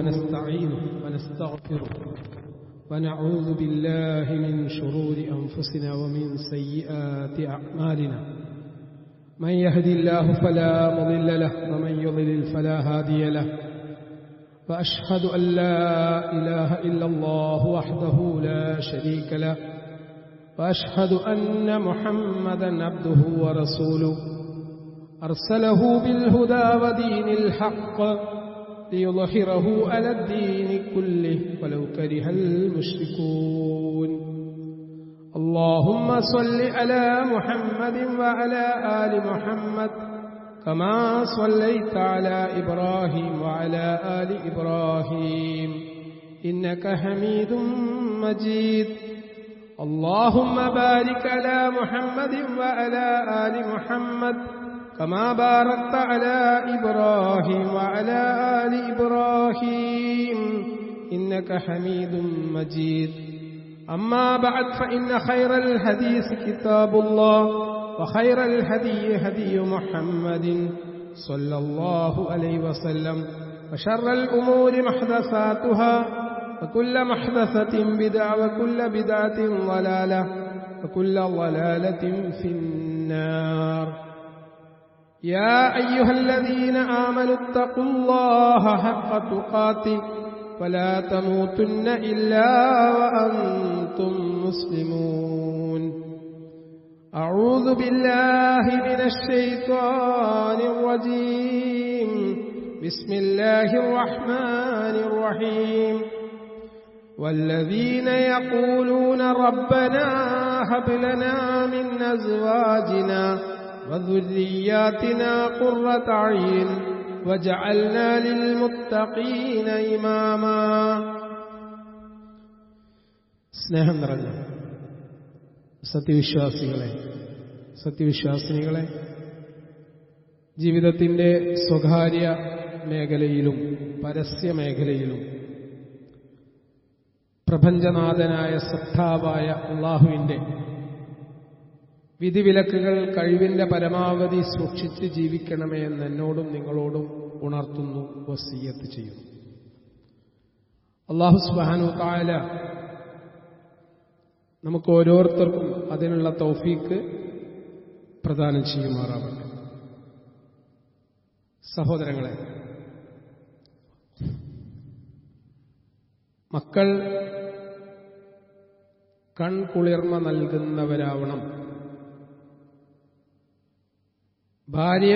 ونستعينه ونستغفره ونعوذ بالله من شرور أنفسنا ومن سيئات أعمالنا من يهد الله فلا مضل له ومن يضلل فلا هادي له وأشهد أن لا إله إلا الله وحده لا شريك له وأشهد أن محمدا عبده ورسوله أرسله بالهدى ودين الحق ليظهره على الدين كله ولو كره المشركون اللهم صل على محمد وعلى آل محمد كما صليت على إبراهيم وعلى آل إبراهيم إنك حميد مجيد اللهم بارك على محمد وعلى آل محمد كما باركت على إبراهيم وعلى آل إبراهيم إنك حميد مجيد أما بعد فإن خير الحديث كتاب الله وخير الهدي هدي محمد صلى الله عليه وسلم وشر الأمور محدثاتها وكل محدثة بدعة وكل بدعة ضلالة وكل ضلالة في النار يا أيها الذين آمنوا اتقوا الله حق تقاته ولا تموتن إلا وأنتم مسلمون أعوذ بالله من الشيطان الرجيم بسم الله الرحمن الرحيم والذين يقولون ربنا هب لنا من أزواجنا وذرياتنا قرة أعين وجعلنا للمتقين إماما സ്നേഹം നിറഞ്ഞ സത്യവിശ്വാസിനികളെ ജീവിതത്തിൻ്റെ സ്വകാര്യ മേഖലയിലും പരസ്യ മേഖലയിലും പ്രപഞ്ചനാഥനായ സത്താവായ അല്ലാഹുവിൻ്റെ വിധിവിലക്കുകൾ കഴിവിന്റെ പരമാവധി സൂക്ഷിച്ച് ജീവിക്കണമേ എന്ന് എന്നോടും നിങ്ങളോടും ഉണർത്തുന്നു, വസിയ്യത്ത് ചെയ്യുന്നു. അല്ലാഹു സുബ്ഹാനഹു വ തആല നമുക്ക് ഓരോരുത്തർക്കും അതിനുള്ള തൗഫീക്ക് പ്രദാനം ചെയ്യുമാറാവട്ടെ. സഹോദരങ്ങളെ, മക്കൾ കൺകുളിർമ നൽകുന്നവരാവണം. ഭാര്യ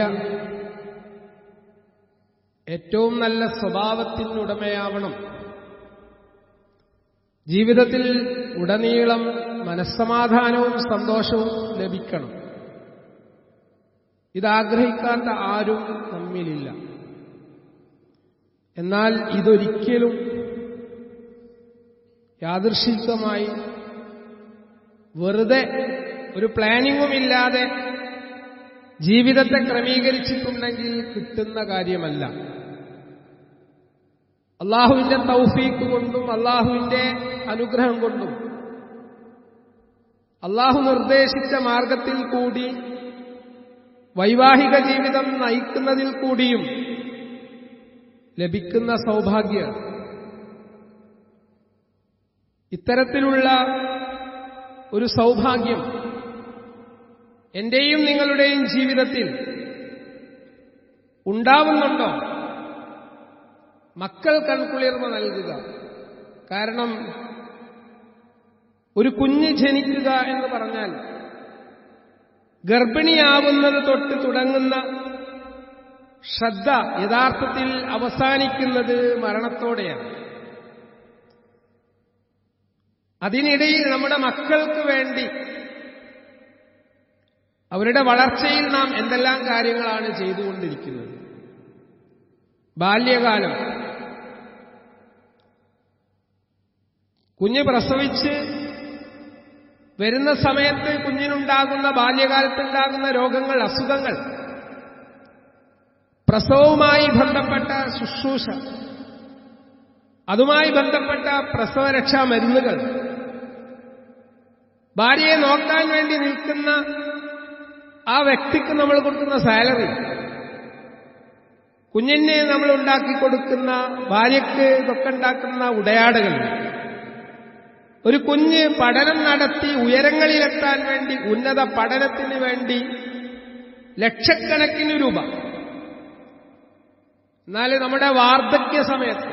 ഏറ്റവും നല്ല സ്വഭാവത്തിനുടമയാവണം. ജീവിതത്തിൽ ഉടനീളം മനസ്സമാധാനവും സന്തോഷവും ലഭിക്കണം. ഇതാഗ്രഹിക്കാത്ത ആരും നമ്മിലില്ല. എന്നാൽ ഇതൊരിക്കലും യാദൃശ്ചികമായി വെറുതെ ഒരു പ്ലാനിങ്ങുമില്ലാതെ ജീവിതത്തെ ക്രമീകരിച്ചിട്ടുണ്ടെങ്കിൽ കിട്ടുന്ന കാര്യമല്ല. അല്ലാഹുവിന്റെ തൗഫീഖ് കൊണ്ടും അല്ലാഹുവിന്റെ അനുഗ്രഹം കൊണ്ടും അല്ലാഹു നിർദ്ദേശിച്ച മാർഗത്തിൽ കൂടി വൈവാഹിക ജീവിതം നയിക്കുന്നതിൽ കൂടിയും ലഭിക്കുന്ന സൗഭാഗ്യം. ഇത്തരത്തിലുള്ള ഒരു സൗഭാഗ്യം എന്റെയും നിങ്ങളുടെയും ജീവിതത്തിൽ ഉണ്ടാവുന്നുണ്ടോ? മക്കൾ കൺകുളിർമ നൽകുക. കാരണം ഒരു കുഞ്ഞ് ജനിക്കുക എന്ന് പറഞ്ഞാൽ ഗർഭിണിയാവുന്നത് തൊട്ട് തുടങ്ങുന്ന ശ്രദ്ധ യഥാർത്ഥത്തിൽ അവസാനിക്കുന്നത് മരണത്തോടെയാണ്. അതിനിടയിൽ നമ്മുടെ മക്കൾക്ക് വേണ്ടി അവരുടെ വളർച്ചയിൽ നാം എന്തെല്ലാം കാര്യങ്ങളാണ് ചെയ്തുകൊണ്ടിരിക്കുന്നത്. ബാല്യകാലം, കുഞ്ഞ് പ്രസവിച്ച് വരുന്ന സമയത്ത് കുഞ്ഞിനുണ്ടാകുന്ന ബാല്യകാലത്തുണ്ടാകുന്ന രോഗങ്ങൾ, അസുഖങ്ങൾ, പ്രസവവുമായി ബന്ധപ്പെട്ട ശുശ്രൂഷ, അതുമായി ബന്ധപ്പെട്ട പ്രസവരക്ഷാ മരുന്നുകൾ, ഭാര്യയെ നോക്കാൻ വേണ്ടി നിൽക്കുന്ന ആ വ്യക്തിക്ക് നമ്മൾ കൊടുക്കുന്ന സാലറി, കുഞ്ഞിന് നമ്മൾ ഉണ്ടാക്കി കൊടുക്കുന്ന, ഭാര്യയ്ക്ക് ഇതൊക്കെ ഉണ്ടാക്കുന്ന ഉടയാടകൾ, ഒരു കുഞ്ഞ് പഠനം നടത്തി ഉയരങ്ങളിലെത്താൻ വേണ്ടി, ഉന്നത പഠനത്തിന് വേണ്ടി ലക്ഷക്കണക്കിന് രൂപ. എന്നാൽ നമ്മുടെ വാർദ്ധക്യ സമയത്ത്,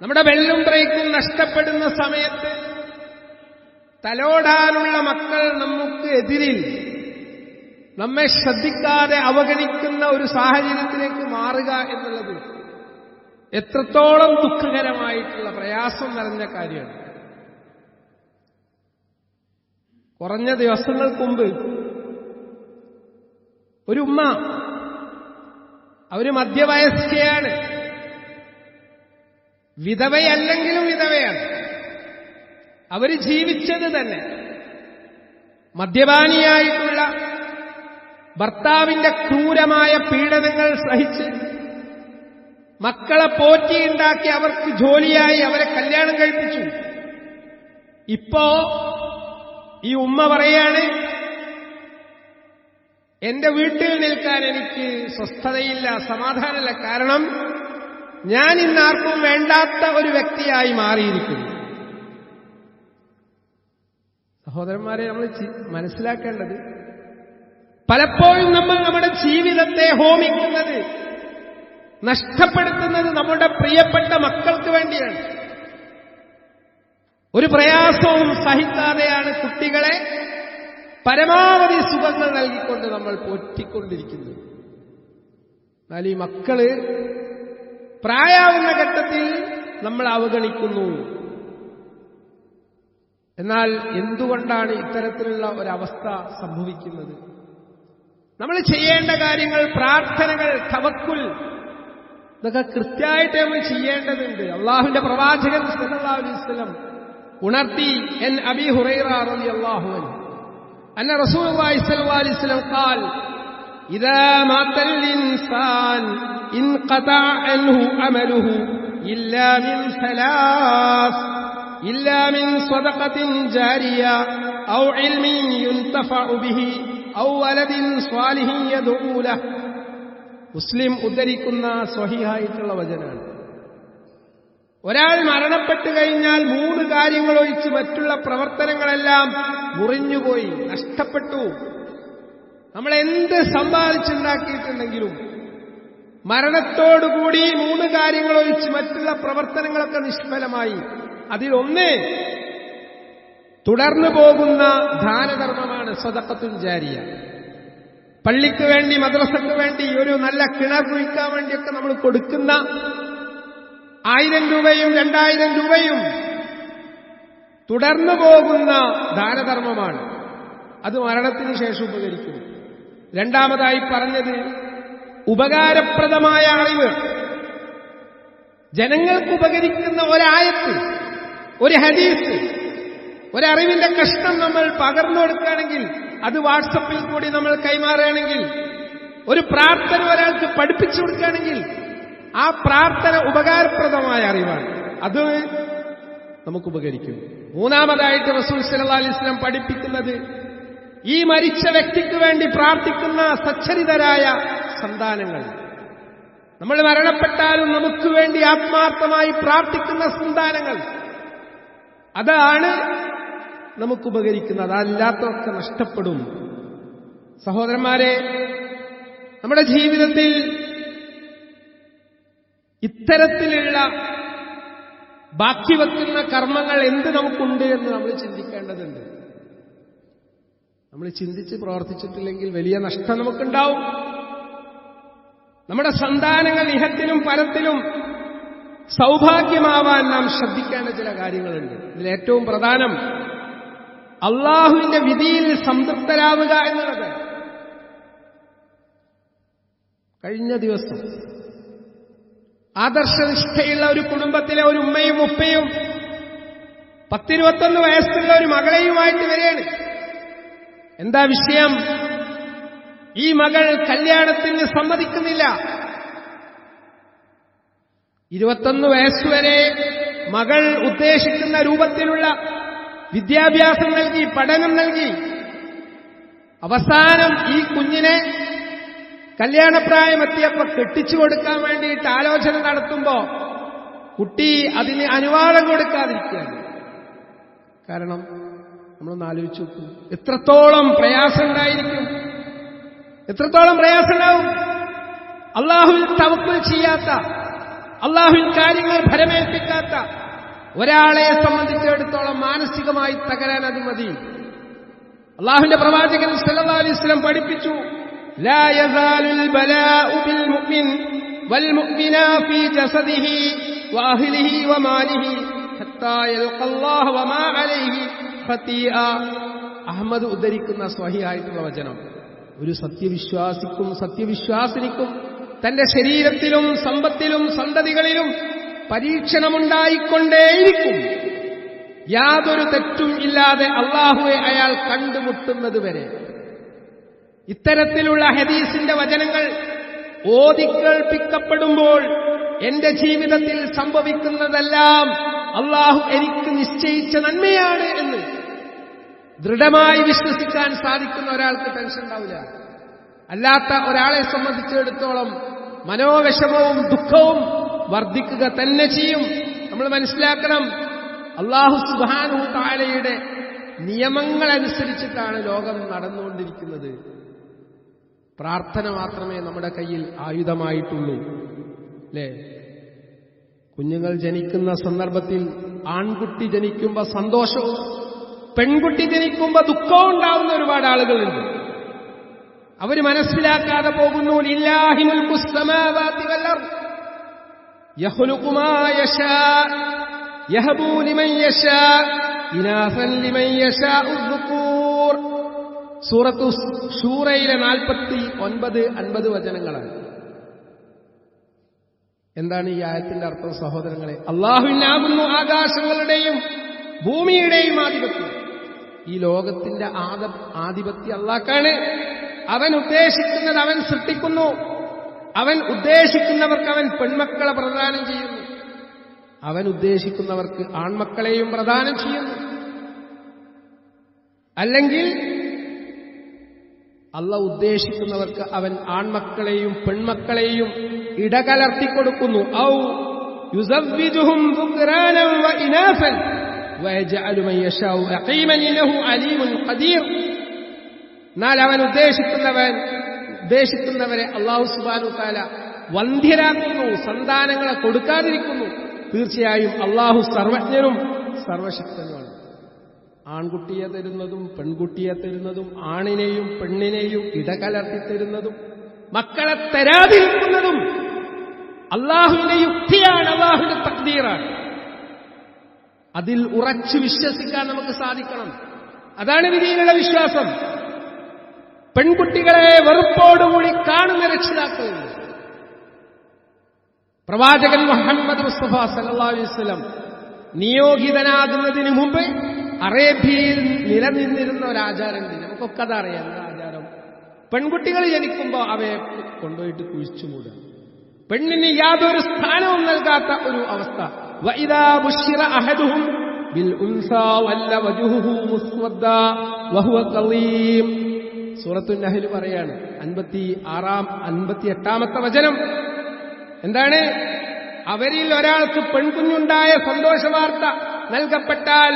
നമ്മുടെ വെള്ളും ബ്രേക്കും നഷ്ടപ്പെടുന്ന സമയത്ത് തലോടാനുള്ള മക്കൾ നമുക്ക് എതിരിൽ നമ്മെ ശ്രദ്ധിക്കാതെ അവഗണിക്കുന്ന ഒരു സാഹചര്യത്തിലേക്ക് മാറുക എന്നുള്ളത് എത്രത്തോളം ദുഃഖകരമായിട്ടുള്ള, പ്രയാസം നിറഞ്ഞ കാര്യമാണ്. കുറഞ്ഞ ദിവസങ്ങൾക്ക് മുമ്പ് ഒരു ഉമ്മ, അവര് മധ്യവയസ്കയാണ്, വിധവയല്ലെങ്കിലും വിധവയാണ്, അവര് ജീവിച്ചത് തന്നെ മദ്യപാനിയായിട്ടുള്ള ഭർത്താവിന്റെ ക്രൂരമായ പീഡനങ്ങൾ സഹിച്ച് മക്കളെ പോറ്റിയുണ്ടാക്കി അവർക്ക് ജോലിയായി അവരെ കല്യാണം കഴിപ്പിച്ചു. ഇപ്പോ ഈ ഉമ്മ പറയാണ്, എന്റെ വീട്ടിൽ നിൽക്കാൻ എനിക്ക് സ്വസ്ഥതയില്ല, സമാധാനമില്ല. കാരണം ഞാൻ ഇന്നാർക്കും വേണ്ടാത്ത ഒരു വ്യക്തിയായി മാറിയിരിക്കുന്നു. സഹോദരന്മാരെ, നമ്മൾ മനസ്സിലാക്കേണ്ടത്, പലപ്പോഴും നമ്മൾ നമ്മുടെ ജീവിതത്തെ ഹോമിക്കുന്നത്, നഷ്ടപ്പെടുത്തുന്നത് നമ്മുടെ പ്രിയപ്പെട്ട മക്കൾക്ക് വേണ്ടിയാണ്. ഒരു പ്രയാസവും സഹിക്കാതെയാണ് കുട്ടികളെ പരമാവധി സുഖങ്ങൾ നൽകിക്കൊണ്ട് നമ്മൾ പോറ്റിക്കൊണ്ടിരിക്കുന്നത്. എന്നാൽ ഈ മക്കള് പ്രായാവുന്ന ഘട്ടത്തിൽ നമ്മൾ അവഗണിക്കുന്നു. എന്നാൽ എന്തുകൊണ്ടാണ് ഇത്തരത്തിലുള്ള ഒരവസ്ഥ സംഭവിക്കുന്നത്? നമ്മൾ ചെയ്യേണ്ട കാര്യങ്ങൾ, പ്രാർത്ഥനകൾ, തവക്കുൽ, ഇതൊക്കെ കൃത്യമായിട്ട് നമ്മൾ ചെയ്യേണ്ടതുണ്ട്. അള്ളാഹുവിന്റെ പ്രവാചകൻ സല്ലല്ലാഹു അലൈഹി വസല്ലം ഉണർത്തി. എൻ അബീ ഹുറൈറ റളിയല്ലാഹു അൻഹു അന്ന റസൂലുള്ളാഹി സ്വല്ലല്ലാഹു അലൈഹി വസല്ലം ഖാൽ ഇദാ മാതൽ ഇൻസാൻ ഇൻഖതഅ അൻഹു അമലുഹു ഇല്ലാ മിൻ സലാസ് ഇല്ലാ മിൻ സദഖത്തിൻ ജാരിയ ഔ ഇൽമിൻ യുൻതഫഉ ബിഹി ഔ വലദിൻ സ്വാലിഹിൻ യദ്ഉ ലഹു. മുസ്ലിം ഉദ്ധരിക്കുന്ന സ്വഹീഹായിട്ടുള്ള വചനാണ്. ഒരാൾ മരണപ്പെട്ടു കഴിഞ്ഞാൽ 3 കാര്യങ്ങളൊഴിച്ച് മറ്റുള്ള പ്രവർത്തനങ്ങളെല്ലാം മുറിഞ്ഞുപോയി, നഷ്ടപ്പെട്ടു. നമ്മൾ എന്ത് സമ്പാദിച്ചുണ്ടാക്കിയിട്ടുണ്ടെങ്കിലും മരണത്തോടുകൂടി 3 കാര്യങ്ങളൊഴിച്ച് മറ്റുള്ള പ്രവർത്തനങ്ങളൊക്കെ നിഷ്ഫലമായി. അതിലൊന്ന് തുടർന്നു പോകുന്ന ദാനധർമ്മമാണ് സദഖത്തുൽ ജാരിയ. പള്ളിക്ക് വേണ്ടി, മദ്രസയ്ക്ക് വേണ്ടി, ഒരു നല്ല കിണർ കുഴിക്കാൻ വേണ്ടിയൊക്കെ നമ്മൾ കൊടുക്കുന്ന 1000 രൂപയും 2000 രൂപയും തുടർന്നു പോകുന്ന ദാനധർമ്മമാണ്. അത് മരണത്തിന് ശേഷം ഉപകരിക്കും. രണ്ടാമതായി പറഞ്ഞത് ഉപകാരപ്രദമായ അറിവ്. ജനങ്ങൾക്ക് ഉപകരിക്കുന്ന ഒരായത്ത്, ഒരു ഹദീസ്, ഒരറിവിന്റെ കഷ്ണം നമ്മൾ പകർന്നു കൊടുക്കുകയാണെങ്കിൽ, അത് വാട്സപ്പിൽ കൂടി നമ്മൾ കൈമാറുകയാണെങ്കിൽ, ഒരു പ്രാർത്ഥന ഒരാൾക്ക് പഠിപ്പിച്ചു കൊടുക്കുകയാണെങ്കിൽ, ആ പ്രാർത്ഥന ഉപകാരപ്രദമായ അറിവാണ്, അത് നമുക്ക് ഉപകരിക്കും. മൂന്നാമതായിട്ട് റസൂൽ സല്ലല്ലാഹു അലൈഹി വസല്ലം പഠിപ്പിക്കുന്നത്, ഈ മരിച്ച വ്യക്തിക്ക് വേണ്ടി പ്രാർത്ഥിക്കുന്ന സച്ചരിതരായ സന്താനങ്ങൾ. നമ്മൾ മരണപ്പെട്ടാലും നമുക്ക് വേണ്ടി ആത്മാർത്ഥമായി പ്രാർത്ഥിക്കുന്ന സന്താനങ്ങൾ, അതാണ് നമുക്ക് ഉപകരിക്കുന്നത്. അതല്ലാത്തൊക്കെ നഷ്ടപ്പെടും. സഹോദരന്മാരെ, നമ്മുടെ ജീവിതത്തിൽ ഇത്തരത്തിലുള്ള ബാക്കി വെക്കുന്ന കർമ്മങ്ങൾ എന്ത് നമുക്കുണ്ട് എന്ന് നമ്മൾ ചിന്തിക്കേണ്ടതുണ്ട്. നമ്മൾ ചിന്തിച്ച് പ്രവർത്തിച്ചിട്ടില്ലെങ്കിൽ വലിയ നഷ്ടം നമുക്കുണ്ടാവും. നമ്മുടെ സന്താനങ്ങൾ ഇഹത്തിലും പരത്തിലും സൗഭാഗ്യമാവാൻ നാം ശ്രദ്ധിക്കേണ്ട ചില കാര്യങ്ങളുണ്ട്. ഇതിൽ ഏറ്റവും പ്രധാനം അള്ളാഹുവിന്റെ വിധിയിൽ സംതൃപ്തരാവുക എന്നുള്ളത്. കഴിഞ്ഞ ദിവസം ആദർശനിഷ്ഠയുള്ള ഒരു കുടുംബത്തിലെ ഒരു ഉമ്മയും ഉപ്പയും 10-21 വയസ്സുള്ള ഒരു മകളെയുമായിട്ട് വരികയാണ്. എന്താ വിഷയം? ഈ മകൾ കല്യാണത്തിന് സമ്മതിക്കുന്നില്ല. 21 വയസ്സുവരെ മകൾ ഉദ്ദേശിക്കുന്ന രൂപത്തിലുള്ള വിദ്യാഭ്യാസം നൽകി, പഠനം നൽകി. അവസാനം ഈ കുഞ്ഞിനെ കല്യാണപ്രായമെത്തിയപ്പോ കെട്ടിച്ചു കൊടുക്കാൻ വേണ്ടിയിട്ട് ആലോചന നടത്തുമ്പോ കുട്ടി അതിന് അനുവാദം കൊടുക്കാതിരിക്കുകയാണ്. കാരണം നമ്മളൊന്ന് ആലോചിച്ചു നോക്കൂ, എത്രത്തോളം പ്രയാസമുണ്ടായിരിക്കും, എത്രത്തോളം പ്രയാസമുണ്ടാവും. അള്ളാഹുവിൽ തവക്കുൽ ചെയ്യാത്ത, അള്ളാഹുവിൽ കാര്യങ്ങൾ ഫലമേൽപ്പിക്കാത്ത ഒരാളെ സംബന്ധിച്ചിടത്തോളം മാനസികമായി തകരാൻ അത് മതി. അള്ളാഹുവിന്റെ പ്രവാചകൻ സല്ലല്ലാഹു അലൈഹി വസല്ലം പഠിപ്പിച്ചു, ലാ യസാലുൽ ബലാഉ ബിൽ മുഅ്മിൻ വൽ മുഅ്മിന ഫീ ജസദിഹി വഅഹ്ലിഹി വമാലിഹി ഹത്താ യൽഖല്ലാഹു വമാ അലൈഹി ഖതീഅ. അഹ്മദ് ഉദ്ധരിക്കുന്ന സ്വഹീഹായിട്ടുള്ള വചനം. ഒരു സത്യവിശ്വാസിക്കും സത്യവിശ്വാസിനിക്കും തന്റെ ശരീരത്തിലും സമ്പത്തിലും സന്തതികളിലും പരീക്ഷണമുണ്ടായിക്കൊണ്ടേയിരിക്കും, യാതൊരു തെറ്റും ഇല്ലാതെ അള്ളാഹുവെ അയാൾ കണ്ടുമുട്ടുന്നതുവരെ. ഇത്തരത്തിലുള്ള ഹദീസിന്റെ വചനങ്ങൾ ഓതിക്കേൾപ്പിക്കപ്പെടുമ്പോൾ എന്റെ ജീവിതത്തിൽ സംഭവിക്കുന്നതെല്ലാം അള്ളാഹു എനിക്ക് നിശ്ചയിച്ച നന്മയാണ് എന്ന് ദൃഢമായി വിശ്വസിക്കാൻ സാധിക്കുന്ന ഒരാൾക്ക് ടെൻഷൻ ഉണ്ടാവില്ല. അല്ലാത്ത ഒരാളെ സംബന്ധിച്ചിടത്തോളം മനോവിഷമവും ദുഃഖവും വർദ്ധിക്കുക തന്നെ ചെയ്യും. നമ്മൾ മനസ്സിലാക്കണം, അല്ലാഹു സുബ്ഹാനഹു തആലയുടെ നിയമങ്ങളനുസരിച്ചിട്ടാണ് ലോകം നടന്നുകൊണ്ടിരിക്കുന്നത്. പ്രാർത്ഥന മാത്രമേ നമ്മുടെ കയ്യിൽ ആയുധമായിട്ടുള്ളൂ. അല്ലേ? കുഞ്ഞുങ്ങൾ ജനിക്കുന്ന സന്ദർഭത്തിൽ ആൺകുട്ടി ജനിക്കുമ്പോൾ സന്തോഷവും പെൺകുട്ടി ജനിക്കുമ്പോൾ ദുഃഖവും ഉണ്ടാവുന്ന ഒരുപാട് ആളുകളുണ്ട്. അവർ മനസ്സിലാക്കാതെ പോകുന്നു, ലില്ലാഹി മുൽക്കുസ് സമാവാതി വൽ അർദ് യഖ്ലുഖു മാ യശാ യഹബു ലിമൻ യശാ ഇനാസൻ ലിമൻ യശാഉ ദുകൂർ. സൂറത്തു ശൂറയിലെ 49-50 വചനങ്ങളാണ്. എന്താണ് ഈ ആയത്തിന്റെ അർത്ഥം സഹോദരങ്ങളെ? അല്ലാഹുവിനാകുന്നു ആകാശങ്ങളുടെയും ഭൂമിയുടെയും ആധിപത്യം. ഈ ലോകത്തിന്റെ ആധിപത്യം അല്ലാഹ്ക്കാണ്. അവൻ ഉദ്ദേശിക്കുന്നത് അവൻ സൃഷ്ടിക്കുന്നു. അവൻ ഉദ്ദേശിക്കുന്നവർക്ക് അവൻ പെൺമക്കളെ പ്രദാനം ചെയ്യുന്നു. അവൻ ഉദ്ദേശിക്കുന്നവർക്ക് ആൺമക്കളെയും പ്രദാനം ചെയ്യുന്നു. അല്ലെങ്കിൽ അല്ലാഹ് ഉദ്ദേശിക്കുന്നവർക്ക് അവൻ ആൺമക്കളെയും പെൺമക്കളെയും ഇടകലർത്തിക്കൊടുക്കുന്നു. ഔ യുസവ്വിജുഹും ദുക്റാനൻ വ ഇനാസൻ വയജഅലു മൻ യശാഉ അഖീമൻ ഇന്നഹു അലീമുൻ ഖദീർ. എന്നാൽ അവൻ ഉദ്ദേശിക്കുന്നവരെ അല്ലാഹു സുബ്ഹാനഹു തആല വന്ധ്യരാക്കുന്നു, സന്താനങ്ങളെ കൊടുക്കാതിരിക്കുന്നു. തീർച്ചയായും അല്ലാഹു സർവജ്ഞനും സർവശക്തനുമാണ്. ആൺകുട്ടിയെ തരുന്നതും പെൺകുട്ടിയെ തരുന്നതും ആണിനെയും പെണ്ണിനെയും ഇടകലർത്തി തരുന്നതും മക്കളെ തരാതിരിക്കുന്നതും അല്ലാഹുവിന്റെ യുക്തിയാണ്, അല്ലാഹുവിന്റെ തഖ്ദീറാണ്. അതിൽ ഉറച്ചു വിശ്വസിക്കാൻ നമുക്ക് സാധിക്കണം. അതാണ് വിധിയിലുള്ള വിശ്വാസം. പെൺകുട്ടികളെ വെറുപ്പോടുകൂടി കാണുന്ന രക്ഷിതാക്കളുണ്ട്. പ്രവാചകൻ മുഹമ്മദ് മുസ്തഫ സല്ലല്ലാഹു അലൈഹി വസല്ലം നിയോഗിതനാകുന്നതിന് മുമ്പ് അറേബ്യയിൽ നിലനിന്നിരുന്ന ഒരാചാരമുണ്ട്. നമുക്കൊക്കെ അതറിയാം. ആചാരം, പെൺകുട്ടികൾ ജനിക്കുമ്പോൾ അവയെ കൊണ്ടുപോയിട്ട് കുഴിച്ചുമൂടുക. പെണ്ണിന് യാതൊരു സ്ഥാനവും നൽകാത്ത ഒരു അവസ്ഥ. വഇദാ ബുശ്ശിറ അഹദുഹും ബിൽ ഉൻസാ വല്ല വജ്ഹുഹു മുസ്വദ്ദാ വഹുവ ഖളീം. സൂറത്തുൻ നഹ്ൽ പറയാണ് 58-ാമത്തെ വചനം. എന്താണ്? അവരിൽ ഒരാൾക്ക് പെൺകുഞ്ഞുണ്ടായ സന്തോഷവാർത്ത നൽകപ്പെട്ടാൽ,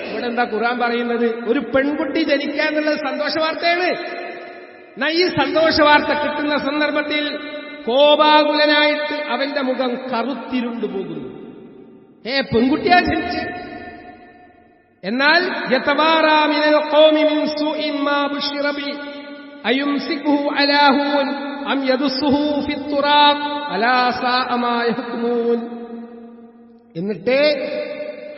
ഇവിടെ എന്താ ഖുർആൻ പറയുന്നത്? ഒരു പെൺകുട്ടി ജനിക്കുക എന്നുള്ളത് സന്തോഷവാർത്തയാണ്. ഈ സന്തോഷവാർത്ത കിട്ടുന്ന സന്ദർഭത്തിൽ കോപാകുലനായിട്ട് അവന്റെ മുഖം കറുത്തിരുണ്ടു പോകുന്നു. പെൺകുട്ടിയാ ജനിച്ച്. എന്നാൽ യതവാറാ മിനൽ ഖൗമി മിൻ സൂഇൻ മാ ബുശ്ശിറ ബി അയുംസികുഹു അലാ ഹൂൻ അം യദുസ്സുഹു ഫിത്തുറാബ് അലാ സാഅ മാ യഹ്കുമൂൻ. എന്നിട്ട്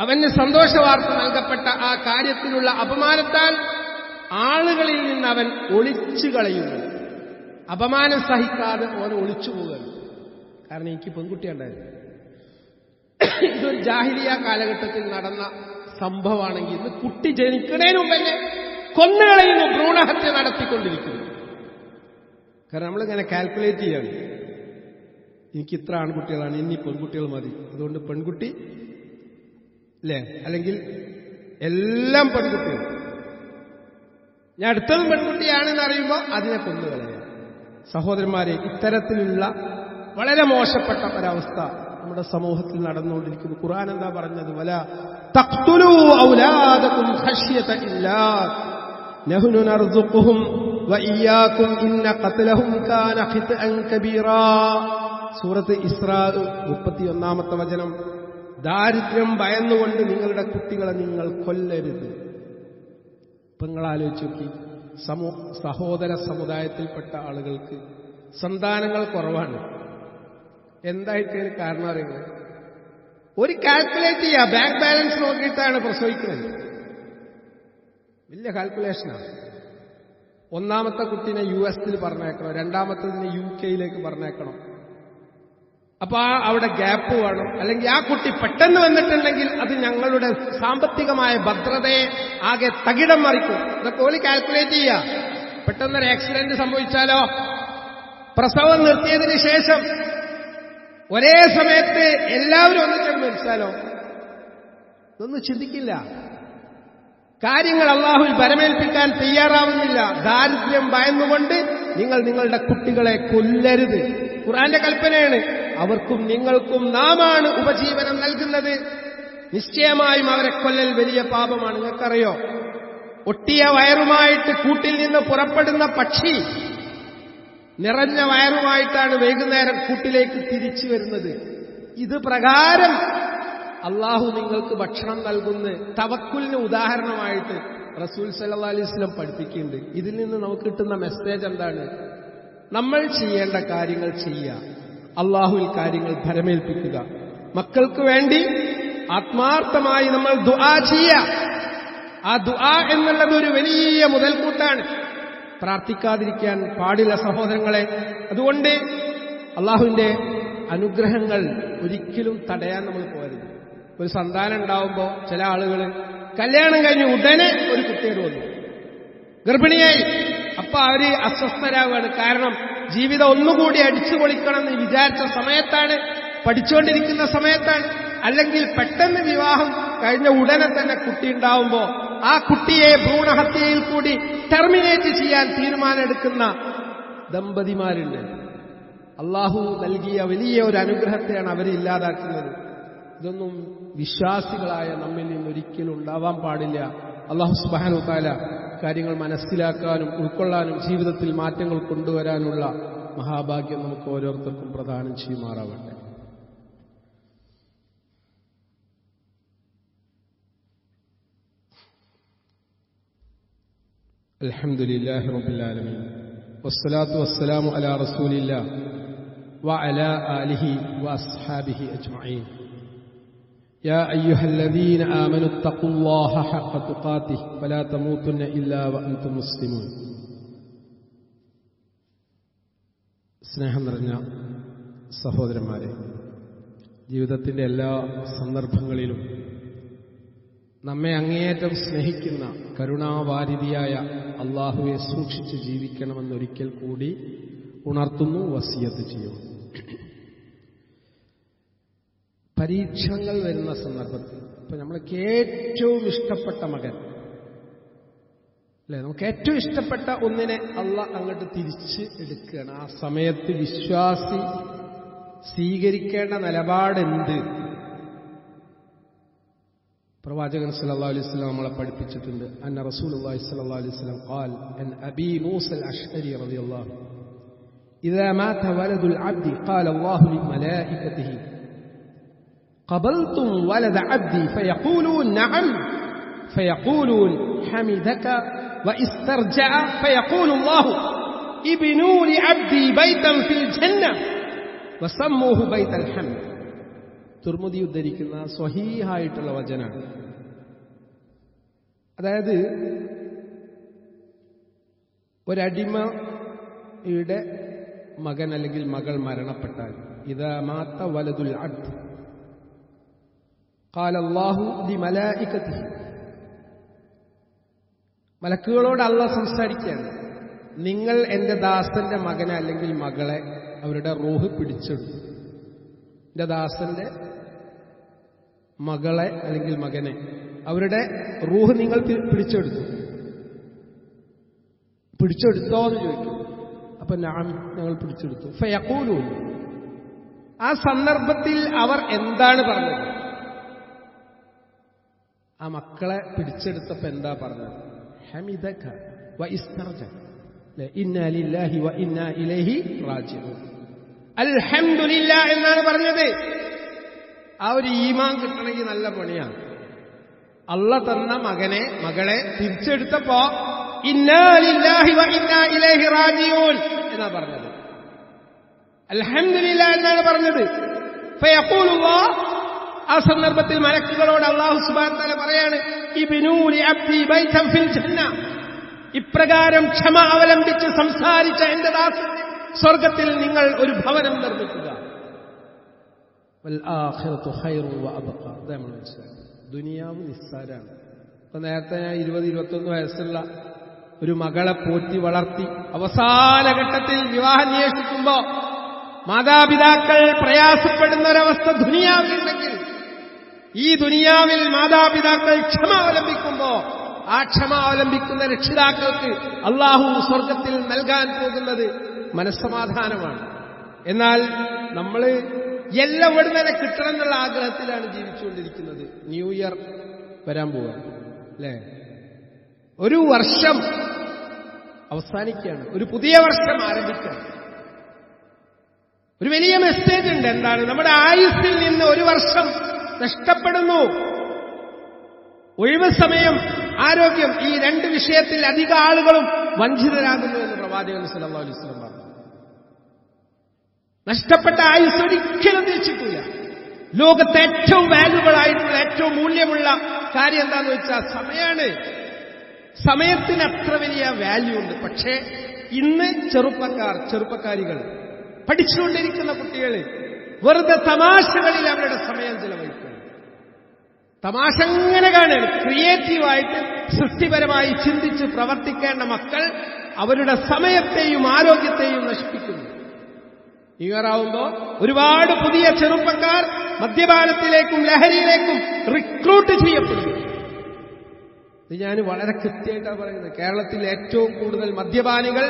അവന് സന്തോഷവാർത്ത നൽകപ്പെട്ട ആ കാര്യത്തിലുള്ള അപമാനത്താൽ ആളുകളിൽ നിന്ന് അവൻ ഒളിച്ചു കളയുന്നു. അപമാനം സഹിക്കാതെ അവൻ ഒളിച്ചു പോകുകയാണ്. കാരണം എനിക്ക് പെൺകുട്ടിയുണ്ടായിരുന്നു. ഇതൊരു ജാഹിലിയ കാലഘട്ടത്തിൽ നടന്ന സംഭവമാണെങ്കിൽ ഇന്ന് കുട്ടി ജനിക്കുന്നതിന് മുമ്പ് തന്നെ കൊന്നുകളയുന്നു, ഭ്രൂണഹത്യ നടത്തിക്കൊണ്ടിരിക്കുന്നു. കാരണം നമ്മളിങ്ങനെ കാൽക്കുലേറ്റ് ചെയ്യാണ്. എനിക്ക് ഇത്ര ആൺകുട്ടികളാണ്, ഇനി പെൺകുട്ടികൾ മതി, അതുകൊണ്ട് പെൺകുട്ടി അല്ലേ, അല്ലെങ്കിൽ എല്ലാം പെൺകുട്ടികൾ. ഞാൻ അടുത്തതും പെൺകുട്ടിയാണെന്ന് അറിയുമ്പോൾ അതിനെ കൊന്നുകളയുക. സഹോദരന്മാരെ, ഇത്തരത്തിലുള്ള വളരെ മോശപ്പെട്ട ഒരവസ്ഥ നമ്മുടെ സമൂഹത്തിൽ നടന്നുകൊണ്ടിരിക്കുന്നു. ഖുർആൻ എന്താ പറഞ്ഞത്? വല തഖ്തുലൂ ഔലാദകും ഖശ്യത ഇല്ലാഹ് നഹ്നു നർസുഖുഹും വഇയ്യാകും ഇന്ന ഖത്ലഹും കാന ഖിത്അൻ കബീറാ. സൂറത്ത് ഇസ്രാ 31-ാമത്തെ വചനം. ദാരിദ്ര്യം ഭയന്നുകൊണ്ട് നിങ്ങളുടെ കുട്ടികളെ നിങ്ങൾ കൊല്ലരുത്. ഇപ്പൊ നിങ്ങൾ ആലോചിച്ച് നോക്കി, സഹോദര സമുദായത്തിൽപ്പെട്ട ആളുകൾക്ക് സന്താനങ്ങൾ കുറവാണ്. എന്തായിട്ടതിന് കാരണം അറിയുന്നത്? ഒരു കാൽക്കുലേറ്റ് ചെയ്യുക, ബാങ്ക് ബാലൻസ് നോക്കിയിട്ടാണ് പ്രസവിക്കുന്നത്. വലിയ കാൽക്കുലേഷനാണ്. ഒന്നാമത്തെ കുട്ടീനെ US പറഞ്ഞേക്കണം, രണ്ടാമത്തതിനെ UK പറഞ്ഞേക്കണം. അപ്പൊ അവിടെ ഗ്യാപ്പ് വേണം. അല്ലെങ്കിൽ ആ കുട്ടി പെട്ടെന്ന് വന്നിട്ടുണ്ടെങ്കിൽ അത് ഞങ്ങളുടെ സാമ്പത്തികമായ ഭദ്രതയെ ആകെ തകിടം മറിക്കും. ഇതൊക്കെ ഓല് കാൽക്കുലേറ്റ് ചെയ്യുക. പെട്ടെന്നൊരു ആക്സിഡന്റ് സംഭവിച്ചാലോ, പ്രസവം നിർത്തിയതിന് ശേഷം ഒരേ സമയത്ത് എല്ലാവരും ഒന്നിച്ചെന്ന് മരിച്ചാലോ, ഇതൊന്നും ചിന്തിക്കില്ല. കാര്യങ്ങൾ അല്ലാഹുവിൽ ബരമേൽപ്പിക്കാൻ തയ്യാറാവുന്നില്ല. ദാരിദ്ര്യം ഭയന്നുകൊണ്ട് നിങ്ങൾ നിങ്ങളുടെ കുട്ടികളെ കൊല്ലരുത്. ഖുർആന്റെ കൽപ്പനയാണ്. അവർക്കും നിങ്ങൾക്കും നാമാണ് ഉപജീവനം നൽകുന്നത്. നിശ്ചയമായും അവരെ കൊല്ലൽ വലിയ പാപമാണ്. നിങ്ങൾക്കറിയോ, ഒട്ടിയ വയറുമായിട്ട് കൂട്ടിൽ നിന്ന് പുറപ്പെടുന്ന പക്ഷി നിറഞ്ഞ വയറുമായിട്ടാണ് വൈകുന്നേരം കൂട്ടിലേക്ക് തിരിച്ചു വരുന്നത്. ഇത് പ്രകാരം അള്ളാഹു നിങ്ങൾക്ക് ഭക്ഷണം നൽകുന്ന തവക്കുലിന് ഉദാഹരണമായിട്ട് റസൂൽ സല്ലല്ലാഹു അലൈഹി വസല്ലം പഠിപ്പിക്കുന്നുണ്ട്. ഇതിൽ നിന്ന് നമുക്ക് കിട്ടുന്ന മെസ്സേജ് എന്താണ്? നമ്മൾ ചെയ്യേണ്ട കാര്യങ്ങൾ ചെയ്യുക, അള്ളാഹുവിൽ കാര്യങ്ങൾ ഭരമേൽപ്പിക്കുക, മക്കൾക്ക് വേണ്ടി ആത്മാർത്ഥമായി നമ്മൾ ദുആ ചെയ്യുക. ആ ദുആ എന്നുള്ളത് ഒരു വലിയ മുതൽക്കൂട്ടാണ്. പ്രാർത്ഥിക്കാതിരിക്കാൻ പാടില്ല സഹോദരങ്ങളെ. അതുകൊണ്ട് അള്ളാഹുവിന്റെ അനുഗ്രഹങ്ങൾ ഒരിക്കലും തടയാൻ നമ്മൾ പോകരുത്. ഒരു സന്താനം ഉണ്ടാവുമ്പോൾ ചില ആളുകൾ കല്യാണം കഴിഞ്ഞ് ഉടനെ ഒരു കുട്ടിയോട് വന്നു, ഗർഭിണിയായി. അപ്പൊ അവര് അസ്വസ്ഥരാവുകയാണ്. കാരണം ജീവിതം ഒന്നുകൂടി അടിച്ചു പൊളിക്കണം എന്ന് വിചാരിച്ച സമയത്താണ്, പഠിച്ചുകൊണ്ടിരിക്കുന്ന സമയത്താണ്. അല്ലെങ്കിൽ പെട്ടെന്ന് വിവാഹം കഴിഞ്ഞ ഉടനെ തന്നെ കുട്ടി ഉണ്ടാവുമ്പോ ആ കുട്ടിയെ ഭ്രൂണഹത്യയിൽ കൂടി ടെർമിനേറ്റ് ചെയ്യാൻ തീരുമാനമെടുക്കുന്ന ദമ്പതിമാരുണ്ട്. അള്ളാഹു നൽകിയ വലിയ ഒരു അനുഗ്രഹത്തെയാണ് അവർ ഇല്ലാതാക്കുന്നത്. ഇതൊന്നും വിശ്വാസികളായ നമ്മിൽ നിന്നൊരിക്കലും ഉണ്ടാവാൻ പാടില്ല. അള്ളാഹു സുബ്ഹാനഹു വ തആല കാര്യങ്ങൾ മനസ്സിലാക്കാനും ഉൾക്കൊള്ളാനും ജീവിതത്തിൽ മാറ്റങ്ങൾ കൊണ്ടുവരാനുള്ള മഹാഭാഗ്യം നമുക്ക് ഓരോരുത്തർക്കും പ്രദാനം ചെയ്യുമാറാവട്ടെ. അൽഹംദുലില്ലാഹി റബ്ബിൽ ആലമീൻ വസ്സലാത്തു വസ്സലാമു അലാ റസൂലില്ലാഹ് വഅലാ ആലിഹി വഅസ്ഹാബിഹി അജ്മഈൻ. يا أيها الذين آمنوا اتقوا الله حق تقاته ولا تموتن إلا وأنتم مسلمون. സ്നേഹം നിറഞ്ഞ സഹോദരന്മാരെ, ജീവിതത്തിന്റെ എല്ലാ സന്ദർഭങ്ങളിലും നമ്മെ അങ്ങേയറ്റം സ്നേഹിക്കുന്ന കരുണാവാരിധിയായ അള്ളാഹുവെ സൂക്ഷിച്ച് ജീവിക്കണമെന്നൊരിക്കൽ കൂടി ഉണർത്തുന്നു, വസിയത്ത് ചെയ്യുന്നു. പരീക്ഷണങ്ങൾ വരുന്ന സന്ദർഭത്തിൽ ഇപ്പൊ നമ്മൾക്ക് ഏറ്റവും ഇഷ്ടപ്പെട്ട മകൻ അല്ലെ, നമുക്ക് ഏറ്റവും ഇഷ്ടപ്പെട്ട ഒന്നിനെ അള്ളാഹ് അങ്ങോട്ട് തിരിച്ച് എടുക്കുകയാണ്. ആ സമയത്ത് വിശ്വാസി സ്വീകരിക്കേണ്ട നിലപാടെന്ത്? പ്രവാചകൻ സല്ലല്ലാഹു അലൈഹി വസല്ലം നമ്മളെ പഠിപ്പിച്ചിട്ടുണ്ട്. അന്ന റസൂലുള്ളാഹി സ്വല്ലല്ലാഹു അലൈഹി വസല്ലം ഖാൽ അൻ അബീ മൂസൽ അശ്അരി റളിയല്ലാഹു ഇദാ മാത വലദുൽ അബ്ദി ഖാല അല്ലാഹു ലിമലായികതിഹി قبلتم ولد عبدي فيقولون نعم فيقولون حمدك واسترجع فيقول الله ابنوا لعبدي بيتا في الجنة وسموه بيت الحمد. തുർമുദി ഉദ്ധരിക്കുന്ന സ്വഹീഹായിട്ടുള്ള വചനാണ്. അതായത് ഒരടിമയുടെ മകൻ അല്ലെങ്കിൽ മകൾ മരണപ്പെട്ടാൽ ഇദാ മാത വലദുൽ അബ്ദ് ഖാല അല്ലാഹു ലിമലായികതിഹി, മലക്കുകളോട് അല്ലാഹ് സംസാരിക്കുകയാണ്, നിങ്ങൾ എന്റെ ദാസന്റെ മകനെ അല്ലെങ്കിൽ മകളെ അവരുടെ റൂഹ് പിടിച്ചെടുത്തു. എന്റെ ദാസന്റെ മകളെ അല്ലെങ്കിൽ മകനെ അവരുടെ റൂഹ് നിങ്ങൾ പിടിച്ചെടുത്തു. പിടിച്ചെടുത്തോ എന്ന് ചോദിക്കും. അപ്പൊ ഞങ്ങൾ പിടിച്ചെടുത്തു. ഫയഖൂലു, ആ സന്ദർഭത്തിൽ അവർ എന്താണ് പറഞ്ഞത്? ആ മക്കളെ പിടിച്ചെടുത്തപ്പോ എന്താ പറഞ്ഞത്? ഹമിദക വ ഇസ്തർജക ഇന്നാ ലില്ലാഹി വ ഇന്നാ ഇലൈഹി റാജിഊൻ. അൽഹംദുലില്ലാ എന്നാണ് പറഞ്ഞത്. ആ ഒരു ഈമാൻ കിട്ടണമെങ്കിൽ നല്ല പണിയാണ്. അള്ള തന്ന മകളെ തിരിച്ചെടുത്തപ്പോ ഇന്നാ ലില്ലാഹി വ ഇന്നാ ഇലൈഹി റാജിഊൻ എന്നാ പറഞ്ഞത്. അൽഹംദുലില്ലാ എന്നാണ് പറഞ്ഞത്. ഫയഖൂലുല്ലാഹ്, ആ സന്ദർഭത്തിൽ മലക്കുകളോട് അല്ലാഹു സുബ്ഹാനഹു വ തആല പറയാണ്, ഇബ്നൂ ലി അബ്ദി ബൈതൻ ഫിൽ ജന്ന, ഇപ്രകാരം ക്ഷമ അവലംബിച്ച് സംസാരിച്ച എന്റെ ദാസന് സ്വർഗത്തിൽ നിങ്ങൾ ഒരു ഭവനം നിർമ്മിക്കുക. വൽ ആഖിറതു ഖൈറു വ അബ്ഖ. അതാണ് മനസ്സിലാക്കുക. ദുനിയാവ് നിസ്സാരാണ്. ഇപ്പൊ നേരത്തെ ഞാൻ 20-21 വയസ്സുള്ള ഒരു മകളെ പോറ്റി വളർത്തി അവസാന ഘട്ടത്തിൽ വിവാഹം അന്വേഷിക്കുമ്പോ മാതാപിതാക്കൾ പ്രയാസപ്പെടുന്ന ഒരവസ്ഥ ദുനിയാവിലുണ്ടെങ്കിൽ, ഈ ദുനിയാവിൽ മാതാപിതാക്കൾ ക്ഷമ അവലംബിക്കുമ്പോ ആ ക്ഷമ അവലംബിക്കുന്ന രക്ഷിതാക്കൾക്ക് അള്ളാഹു സ്വർഗത്തിൽ നൽകാൻ പോകുന്നത് മനസ്സമാധാനമാണ്. എന്നാൽ നമ്മൾ എല്ലാം ഇവിടെ തന്നെ കിട്ടണം എന്നുള്ള ആഗ്രഹത്തിലാണ് ജീവിച്ചുകൊണ്ടിരിക്കുന്നത്. ന്യൂ ഇയർ വരാൻ പോവുകയാണ് അല്ലേ? ഒരു വർഷം അവസാനിക്കുകയാണ്, ഒരു പുതിയ വർഷം ആരംഭിക്കുകയാണ്. ഒരു വലിയ മെസ്സേജ് ഉണ്ട്. എന്താണ്? നമ്മുടെ ആയുസ്സിൽ നിന്ന് ഒരു വർഷം നഷ്ടപ്പെടുന്നു. ഒഴിവ് സമയം, ആരോഗ്യം, ഈ രണ്ട് വിഷയത്തിൽ അധിക ആളുകളും വഞ്ചിതരാകുന്നു എന്ന് പ്രവാചകൻ സല്ലല്ലാഹു അലൈഹി വസല്ലം പറഞ്ഞു. നഷ്ടപ്പെട്ട ആയുസ് ഒരിക്കലും തിരിച്ചിട്ടില്ല. ലോകത്തെ ഏറ്റവും വാല്യുബിൾ ആയിട്ടുള്ള, ഏറ്റവും മൂല്യമുള്ള കാര്യം എന്താണെന്ന് വെച്ചാൽ സമയമാണ്. സമയത്തിന് അത്ര വലിയ വാല്യൂ ഉണ്ട്. പക്ഷേ ഇന്ന് ചെറുപ്പക്കാരികൾ, പഠിച്ചുകൊണ്ടിരിക്കുന്ന കുട്ടികൾ വെറുതെ തമാശകളിൽ അവരുടെ സമയം ചെലവഴിക്കുന്നു. തമാശ എങ്ങനെ കാണുക? ക്രിയേറ്റീവായിട്ട് സൃഷ്ടിപരമായി ചിന്തിച്ച് പ്രവർത്തിക്കേണ്ട മക്കൾ അവരുടെ സമയത്തെയും ആരോഗ്യത്തെയും നശിപ്പിക്കുന്നു. ന്യൂ ഇയർ ആവുമ്പോ ഒരുപാട് പുതിയ ചെറുപ്പക്കാർ മദ്യപാനത്തിലേക്കും ലഹരിയിലേക്കും റിക്രൂട്ട് ചെയ്യപ്പെടുന്നു. ഇത് ഞാൻ വളരെ കൃത്യമായിട്ടാണ് പറയുന്നത്. കേരളത്തിൽ ഏറ്റവും കൂടുതൽ മദ്യപാനികൾ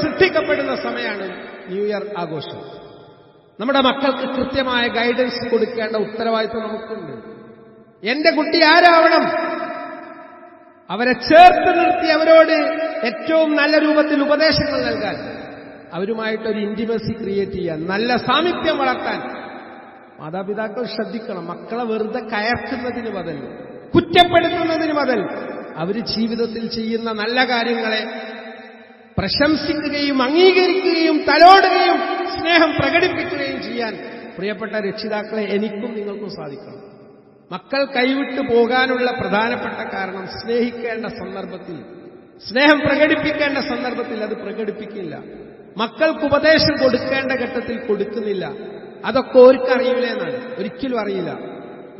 സൃഷ്ടിക്കപ്പെടുന്ന സമയമാണ് ന്യൂ ഇയർ ആഘോഷം. നമ്മുടെ മക്കൾക്ക് കൃത്യമായ ഗൈഡൻസ് കൊടുക്കേണ്ട ഉത്തരവാദിത്വം നമുക്കുണ്ട്. എന്റെ കുട്ടി ആരാവണം? അവരെ ചേർത്ത് നിർത്തി അവരോട് ഏറ്റവും നല്ല രൂപത്തിൽ ഉപദേശങ്ങൾ നൽകാൻ, അവരുമായിട്ടൊരു ഇന്റിമസി ക്രിയേറ്റ് ചെയ്യാൻ, നല്ല സാമീപ്യം വളർത്താൻ മാതാപിതാക്കൾ ശ്രദ്ധിക്കണം. മക്കളെ വെറുതെ കയർക്കുന്നതിന് ബദൽ, കുറ്റപ്പെടുത്തുന്നതിന് ബദൽ അവർ ജീവിതത്തിൽ ചെയ്യുന്ന നല്ല കാര്യങ്ങളെ പ്രശംസിക്കുകയും അംഗീകരിക്കുകയും തലോടുകയും സ്നേഹം പ്രകടിപ്പിക്കുകയും ചെയ്യാൻ പ്രിയപ്പെട്ട രക്ഷിതാക്കളെ എനിക്കും നിങ്ങൾക്കും സാധിക്കണം. മക്കൾ കൈവിട്ടു പോകാനുള്ള പ്രധാനപ്പെട്ട കാരണം സ്നേഹിക്കേണ്ട സന്ദർഭത്തിൽ, സ്നേഹം പ്രകടിപ്പിക്കേണ്ട സന്ദർഭത്തിൽ അത് പ്രകടിപ്പിക്കില്ല. മക്കൾക്ക് ഉപദേശം കൊടുക്കേണ്ട ഘട്ടത്തിൽ കൊടുക്കുന്നില്ല. അതൊക്കെ ഓർക്കറിയില്ലെന്നാണ്, ഒരിക്കലും അറിയില്ല.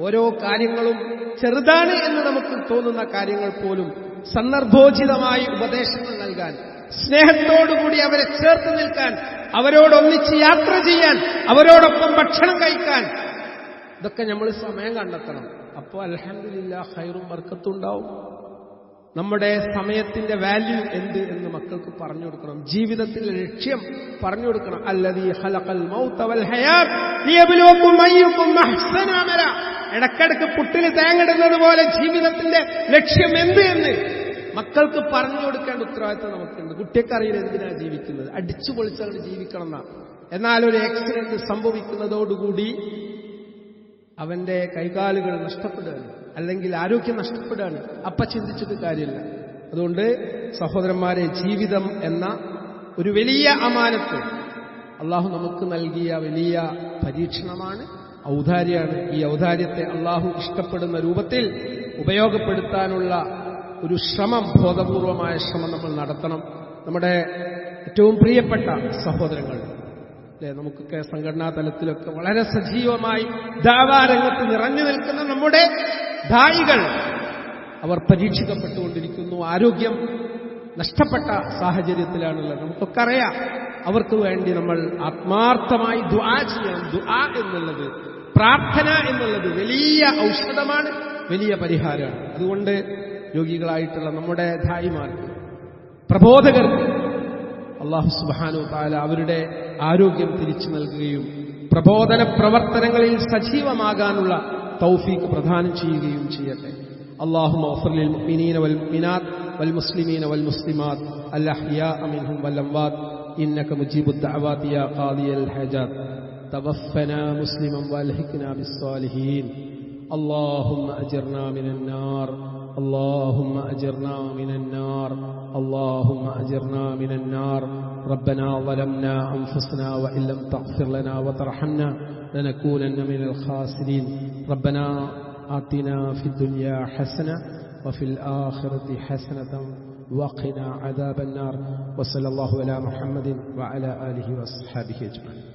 ഓരോ കാര്യങ്ങളും ചെറുതാണ് എന്ന് നമുക്ക് തോന്നുന്ന കാര്യങ്ങൾ പോലും സന്ദർഭോചിതമായി ഉപദേശങ്ങൾ നൽകാൻ, സ്നേഹത്തോടുകൂടി അവരെ ചേർത്ത് നിൽക്കാൻ, അവരോടൊന്നിച്ച് യാത്ര ചെയ്യാൻ, അവരോടൊപ്പം ഭക്ഷണം കഴിക്കാൻ, ഇതൊക്കെ നമ്മൾ സമയം കണ്ടെത്തണം. അപ്പോൾ അൽഹംദുലില്ലാഹ് ഖൈറും ബർക്കത്തും ഉണ്ടാവും. നമ്മുടെ സമയത്തിന്റെ വാല്യൂ എന്ത് എന്ന് മക്കൾക്ക് പറഞ്ഞു കൊടുക്കണം. ജീവിതത്തിലെ ലക്ഷ്യം പറഞ്ഞു കൊടുക്കണം. അല്ലദീ ഖലഖൽ മൗത വൽ ഹയാത്ത് ലിയബ്ലുവകും അയ്യുകും അഹ്സനു അമല. ഇടക്കിടക്ക് പുട്ടിന് തേങ്ങിടുന്നത് പോലെ ജീവിതത്തിന്റെ ലക്ഷ്യം എന്ത് എന്ന് മക്കൾക്ക് പറഞ്ഞു കൊടുക്കേണ്ട ഉത്തരവാദിത്വം നമുക്കുണ്ട്. കുട്ടിയൊക്കെ അറിയില്ല എന്തിനാണ് ജീവിക്കുന്നത്, അടിച്ചു പൊളിച്ചാണ് ജീവിക്കണം എന്നാ. എന്നാൽ ഒരു ആക്സിഡന്റ് സംഭവിക്കുന്നതോടുകൂടി അവന്റെ കൈകാലുകൾ നഷ്ടപ്പെടുകയാണ്, അല്ലെങ്കിൽ ആരോഗ്യം നഷ്ടപ്പെടുകയാണ്. അപ്പ ചിന്തിച്ചിട്ട് കാര്യമില്ല. അതുകൊണ്ട് സഹോദരന്മാരെ, ജീവിതം എന്ന ഒരു വലിയ അമാനത്ത് അള്ളാഹു നമുക്ക് നൽകിയ വലിയ പരീക്ഷണമാണ്, ഔദാര്യമാണ്. ഈ ഔദാര്യത്തെ അള്ളാഹു ഇഷ്ടപ്പെടുന്ന രൂപത്തിൽ ഉപയോഗപ്പെടുത്താനുള്ള ഒരു ശ്രമം, ബോധപൂർവമായ ശ്രമം നമ്മൾ നടത്തണം. നമ്മുടെ ഏറ്റവും പ്രിയപ്പെട്ട സഹോദരങ്ങൾ, നമുക്കൊക്കെ സംഘടനാ തലത്തിലൊക്കെ വളരെ സജീവമായി ദഅവാ രംഗത്ത് നിറഞ്ഞു നിൽക്കുന്ന നമ്മുടെ ദായികൾ, അവർ പരീക്ഷിക്കപ്പെട്ടുകൊണ്ടിരിക്കുന്നു. ആരോഗ്യം നഷ്ടപ്പെട്ട സാഹചര്യത്തിലാണുള്ളത്. നമുക്കൊക്കെ അറിയാം. അവർക്ക് വേണ്ടി നമ്മൾ ആത്മാർത്ഥമായി ദുആ ചെയ്യണം. ദുആ എന്നുള്ളത്, പ്രാർത്ഥന എന്നുള്ളത് വലിയ ഔഷധമാണ്, വലിയ പരിഹാരമാണ്. അതുകൊണ്ട് രോഗികളായിട്ടുള്ള നമ്മുടെ ധായിമാർക്ക്, പ്രബോധകർക്ക് അല്ലാഹു സുബ്ഹാനഹു വ തആല അവരുടെ ആരോഗ്യം തിരിച്ചു നൽകുകയും പ്രബോധന പ്രവർത്തനങ്ങളിൽ സജീവമാകാനുള്ള തൗഫീഖ് പ്രദാനം ചെയ്യുകയും ചെയ്യട്ടെ. اللهم اغفر للمؤمنين والمؤمنات والمسلمين والمسلمات الأحياء منهم والأموات إنك مجيب الدعوات يا قاضي الحاجات توفنا مسلما والحقنا بالصالحين اللهم أجرنا من النار اللهم أجرنا من النار اللهم أجرنا من النار ربنا ظلمنا أنفسنا وإن لم تغفر لنا وترحمنا لنكونن من الخاسرين ربنا آتنا في الدنيا حسنة وفي الآخرة حسنة وقنا عذاب النار وصلى الله على محمد وعلى آله وصحبه أجمعين.